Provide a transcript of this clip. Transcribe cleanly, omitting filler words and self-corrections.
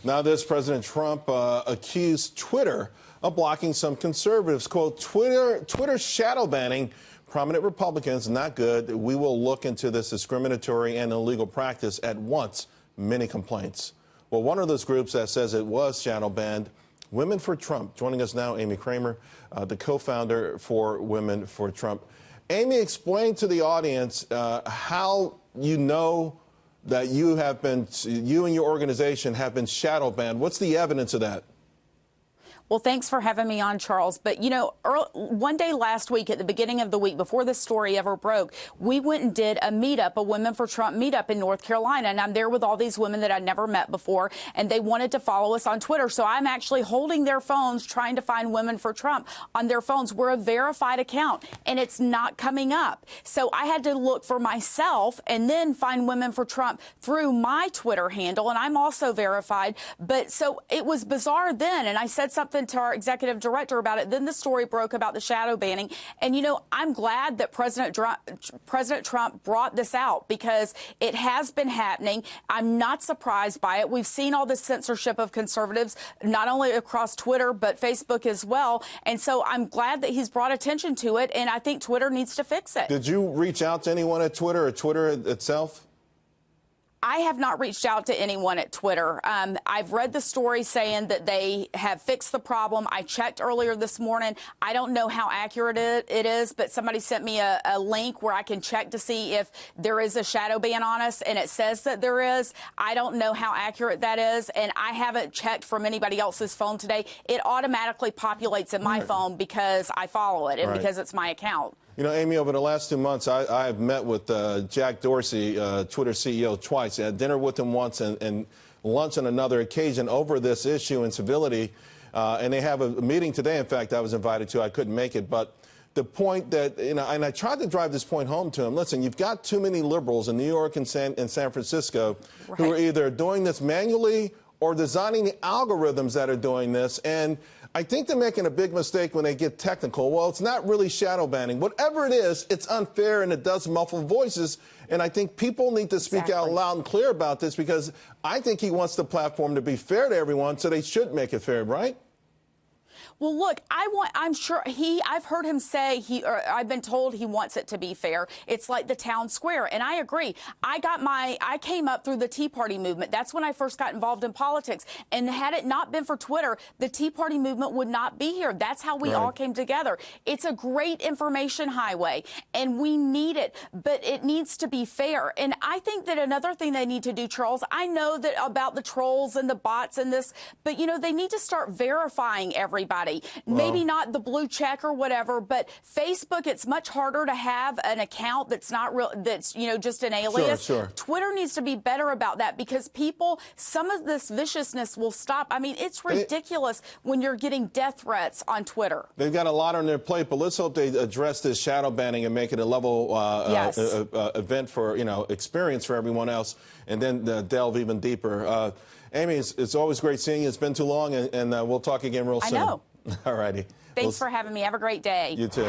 Now this, President Trump accused Twitter of blocking some conservatives. Quote, Twitter shadow banning prominent Republicans, not good. We will look into this discriminatory and illegal practice at once. Many complaints. Well, one of those groups that says it was shadow banned, Women for Trump. Joining us now, Amy Kremer, the co-founder for Women for Trump. Amy, explain to the audience how you know that you and your organization have been shadow banned. What's the evidence of that? Well, thanks for having me on, Charles. But, you know, one day last week, at the beginning of the week, before this story ever broke, we went and did a meetup, a Women for Trump meetup in North Carolina. And I'm there with all these women that I'd never met before, and they wanted to follow us on Twitter. So I'm actually holding their phones, trying to find Women for Trump on their phones. We're a verified account, and it's not coming up. So I had to look for myself and then find Women for Trump through my Twitter handle, and I'm also verified. But so it was bizarre then, and I said something to our executive director about it. Then the story broke about the shadow banning. And, you know, I'm glad that President Trump brought this out, because it has been happening. I'm not surprised by it. We've seen all this censorship of conservatives, not only across Twitter, but Facebook as well. And so I'm glad that he's brought attention to it. And I think Twitter needs to fix it. Did you reach out to anyone at Twitter or Twitter itself? I have not reached out to anyone at Twitter. I've read the story saying that they have fixed the problem. I checked earlier this morning. I don't know how accurate it is, but somebody sent me a link where I can check to see if there is a shadow ban on us, and it says that there is. I don't know how accurate that is, and I haven't checked from anybody else's phone today. It automatically populates in my phone because I follow it and because it's my account. You know, Amy, over the last 2 months, I've met with Jack Dorsey, Twitter CEO, twice. I had dinner with him once and lunch on another occasion over this issue and civility. And they have a meeting today, in fact, I was invited to. I couldn't make it. But the point that, you know, and I tried to drive this point home to him. Listen, you've got too many liberals in New York and San Francisco who are either doing this manually or designing the algorithms that are doing this. And I think they're making a big mistake when they get technical. Well, it's not really shadow banning. Whatever it is, it's unfair and it does muffle voices. And I think people need to speak out loud and clear about this, because I think he wants the platform to be fair to everyone, so they should make it fair, right? Well, look, I've heard him say I've been told he wants it to be fair. It's like the town square. And I agree. I came up through the Tea Party movement. That's when I first got involved in politics. And had it not been for Twitter, the Tea Party movement would not be here. That's how we all came together. It's a great information highway, and we need it, but it needs to be fair. And I think that another thing they need to do, Charles, I know that about the trolls and the bots and this, but, you know, they need to start verifying everybody. Maybe not the blue check or whatever, but Facebook, it's much harder to have an account that's not real, that's, you know, just an alias. Twitter needs to be better about that, because people, some of this viciousness will stop. I mean, it's ridiculous when you're getting death threats on Twitter. They've got a lot on their plate, but let's hope they address this shadow banning and make it a level event for, you know, experience for everyone else, and then delve even deeper. Amy, it's always great seeing you. It's been too long, and we'll talk again real soon. I know. All righty. Thanks for having me. Have a great day. You too.